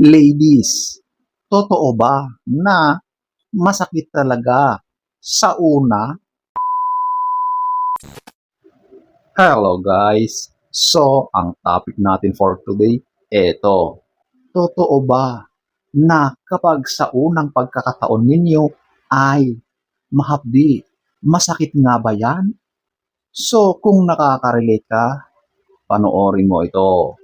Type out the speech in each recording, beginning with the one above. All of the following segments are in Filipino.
Ladies, totoo ba na masakit talaga sa una? Hello guys! So, ang topic natin for today, eto. Totoo ba na kapag sa unang pagkakataon ninyo ay mahapdi, masakit nga ba yan? So, kung nakaka-relate ka, panoorin mo ito.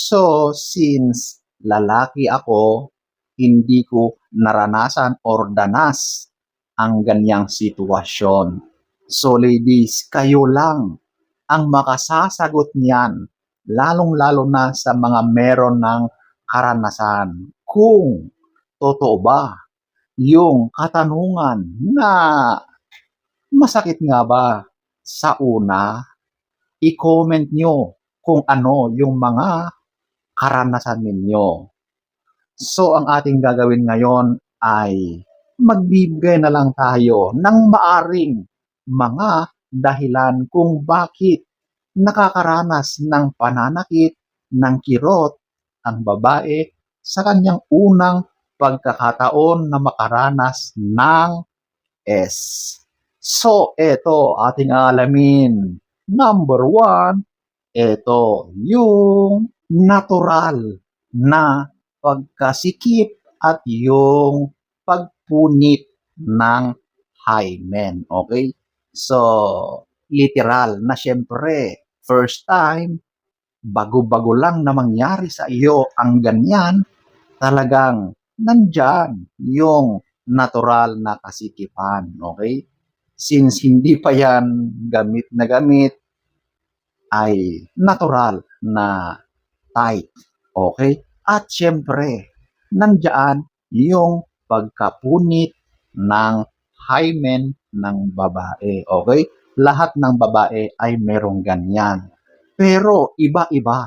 So, since lalaki ako, hindi ko naranasan or danas ang ganyang sitwasyon. So, ladies, kayo lang ang makasasagot niyan, lalong-lalo na sa mga meron ng karanasan. Kung totoo ba yung katanungan na masakit nga ba sa una, i-comment nyo kung ano yung mga karanasan ninyo. So, ang ating gagawin ngayon ay magbibigay na lang tayo ng maaring mga dahilan kung bakit nakakaranas ng pananakit ng kirot ang babae sa kanyang unang pagkakataon na makaranas ng S. So, eto ating alamin. Number 1, ito yung natural na pagkasikip at yung pagpunit ng hymen. Okay? So, literal na syempre, first time, bago-bago lang na mangyari sa iyo ang ganyan, talagang nandyan yung natural na kasikipan. Okay? Since hindi pa yan gamit na gamit, ay natural na tight. Okay? At syempre, nandyan yung pagkapunit ng hymen ng babae. Okay? Lahat ng babae ay merong ganyan. Pero iba-iba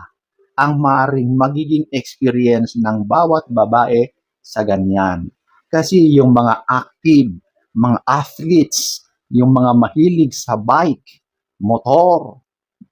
ang maring magiging experience ng bawat babae sa ganyan. Kasi yung mga active, mga athletes, yung mga mahilig sa bike, motor,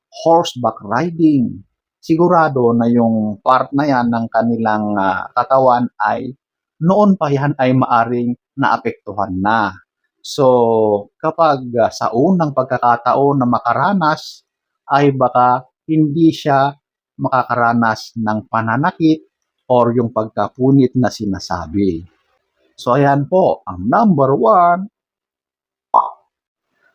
horseback riding, sigurado na yung part na yan ng kanilang katawan ay noon pa yan ay maaring naapektuhan na. So, kapag sa unang pagkakataon na makaranas, ay baka hindi siya makakaranas ng pananakit or yung pagkapunit na sinasabi. So, ayan po, ang number 1.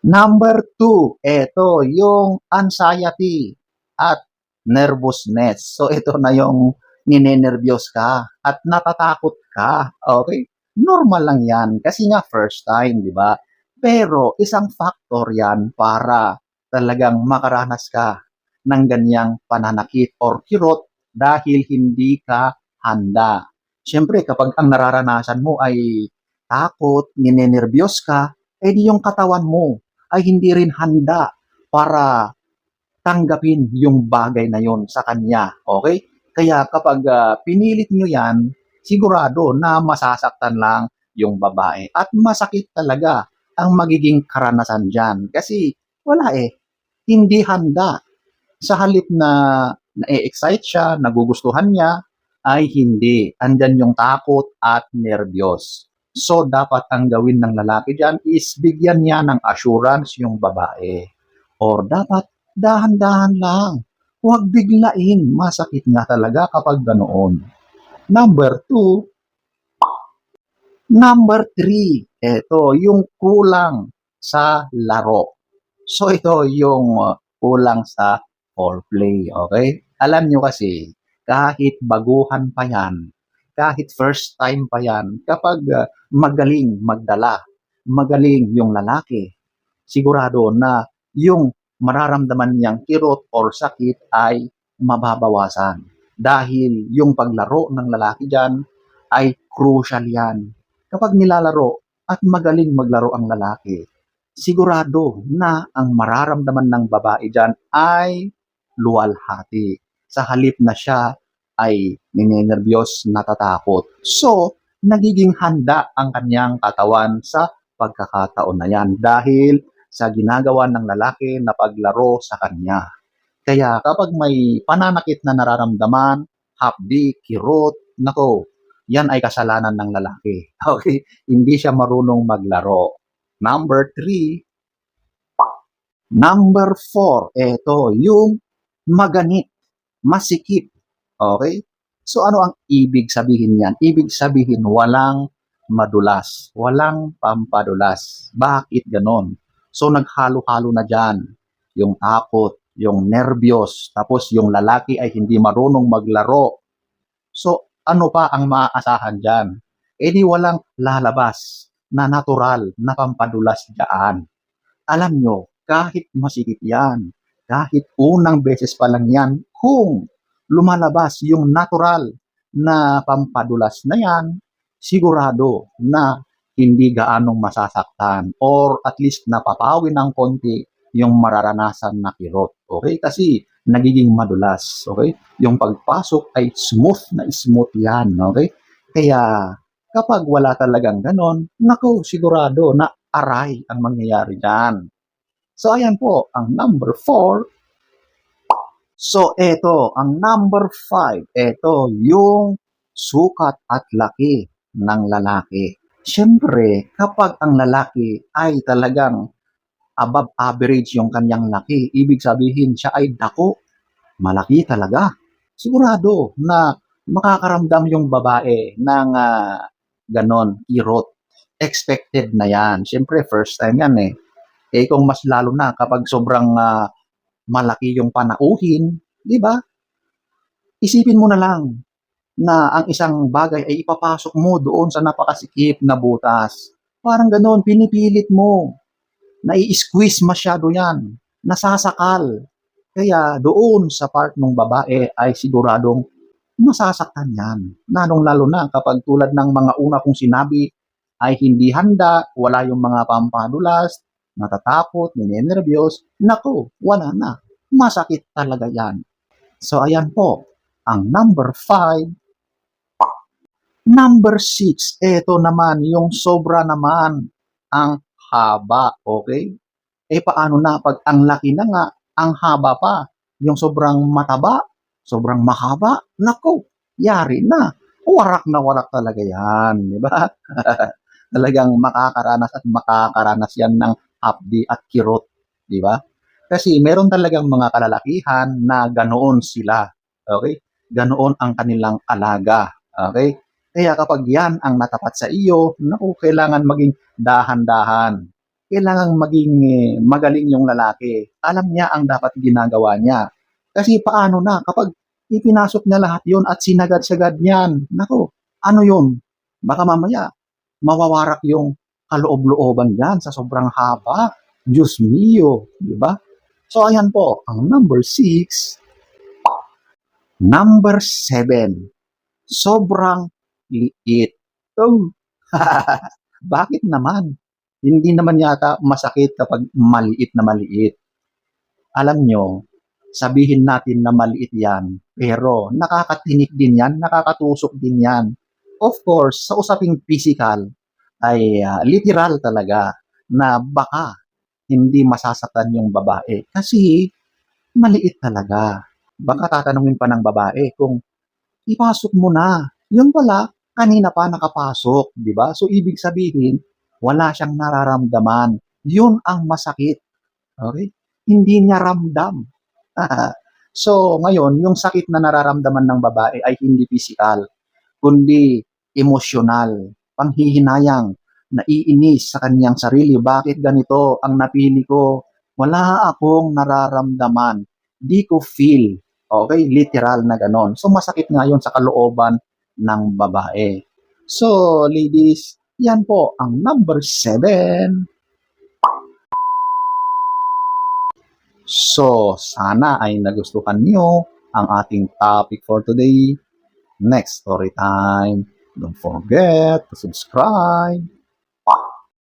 Number 2, ito yung anxiety at nervousness. So ito na yung ninenervyos ka at natatakot ka. Okay? Normal lang yan kasi nga first time, di ba? Pero isang factor yan para talagang makaranas ka ng ganyang pananakit or kirot dahil hindi ka handa. Siyempre, kapag ang nararanasan mo ay takot, ninenervyos ka, edi yung katawan mo ay hindi rin handa para tanggapin yung bagay na yon sa kanya. Okay? Kaya kapag pinilit nyo yan, sigurado na masasaktan lang yung babae. At masakit talaga ang magiging karanasan dyan. Kasi wala hindi handa. Sa halip na na-excite siya, nagugustuhan niya, ay hindi. Andyan yung takot at nerbiyos. So, dapat ang gawin ng lalaki dyan is bigyan niya ng assurance yung babae. Or dapat dahan-dahan lang. Huwag biglain. Masakit nga talaga kapag ganoon. Number 2. Number 3. Ito, yung kulang sa laro. So, ito yung kulang sa foreplay. Okay? Alam nyo kasi, kahit baguhan pa yan, kahit first time pa yan, kapag magaling magdala, magaling yung lalaki, sigurado na yung mararamdaman niyang kirot or sakit ay mababawasan. Dahil yung paglaro ng lalaki dyan ay crucial yan. Kapag nilalaro at magaling maglaro ang lalaki, sigurado na ang mararamdaman ng babae dyan ay luwalhati. Sa halip na siya ay ninenervyos, natatakot. So, nagiging handa ang kanyang katawan sa pagkakataon na yan dahil sa ginagawa ng lalaki na paglaro sa kanya. Kaya kapag may pananakit na nararamdaman, hapdi, kirot, nako, yan ay kasalanan ng lalaki. Okay? Hindi siya marunong maglaro. Number 3, number 4, eto, yung maganit, masikip. Okay? So ano ang ibig sabihin yan? Ibig sabihin walang madulas, walang pampadulas. Bakit ganon? So naghalo-halo na dyan yung takot, yung nervyos, tapos yung lalaki ay hindi marunong maglaro. So ano pa ang maaasahan dyan? E di walang lalabas na natural na pampadulas dyan. Alam nyo, kahit masikip yan, kahit unang beses pa lang yan, kung lumalabas yung natural na pampadulas na yan, sigurado na hindi gaanong masasaktan or at least napapawi ng konti yung mararanasan na kirot. Okay? Kasi nagiging madulas. Okay? Yung pagpasok ay smooth yan. Okay? Kaya kapag wala talagang ganon, naku, sigurado na aray ang mangyayari dyan. So, ayan po, ang number 4. So, eto, ang number 5, eto, yung sukat at laki ng lalaki. Siyempre, kapag ang lalaki ay talagang above average yung kanyang laki, ibig sabihin siya ay dako, malaki talaga. Sigurado na makakaramdam yung babae ng ganon, kirot. Expected na yan. Siyempre, first time yan eh. Eh kung mas lalo na kapag sobrang malaki yung panauhin, di ba? Isipin mo na lang na ang isang bagay ay ipapasok mo doon sa napakasikip na butas. Parang ganon, pinipilit mo. Nai-squeeze masyado yan. Nasasakal. Kaya doon sa part ng babae ay siguradong masasaktan yan. Lalong-lalo na kapag tulad ng mga una kong sinabi ay hindi handa, wala yung mga pampadulas, natatakot, ninenervyos, naku, wala na. Masakit talaga yan. So, ayan po, ang number 5. Number 6, eto naman, yung sobra naman, ang haba, okay? Eh, paano na pag ang laki na nga, ang haba pa, yung sobrang mataba, sobrang mahaba, naku, yari na. Warak talaga yan, di ba? Talagang makakaranas yan ng hapdi at kirot, di ba? Kasi meron talagang mga kalalakihan na ganoon sila, okay? Ganoon ang kanilang alaga, okay? Kaya kapag yan ang natapat sa iyo, naku, kailangan maging dahan-dahan. Kailangan maging magaling yung lalaki. Alam niya ang dapat ginagawa niya. Kasi paano na kapag ipinasok niya lahat yon at sinagad-sagad niyan, naku, ano yun? Baka mamaya mawawarak yung kaloob-looban dyan sa sobrang haba. Diyos mio, di ba? So, ayan po, ang number 6. Number 7, sobrang liit. Oh, bakit naman? Hindi naman yata masakit kapag maliit na maliit. Alam nyo, sabihin natin na maliit yan, pero nakakatinik din yan, nakakatusok din yan. Of course, sa usaping physical, ay literal talaga na baka hindi masasaktan yung babae. Kasi maliit talaga. Baka tatanungin pa ng babae kung ipasok mo na. Yun pala, kanina pa nakapasok, di ba? So, ibig sabihin, wala siyang nararamdaman. Yun ang masakit. Okay? Hindi niya ramdam. So, ngayon, yung sakit na nararamdaman ng babae ay hindi physical, kundi emosyonal, panghihinayang, naiinis sa kanyang sarili. Bakit ganito ang napili ko? Wala akong nararamdaman. Di ko feel. Okay? Literal na ganon. So, masakit nga yun sa kalooban ng babae. So, ladies, yan po ang number 7. So, sana ay nagustuhan niyo ang ating topic for today. Next story time. Don't forget to subscribe.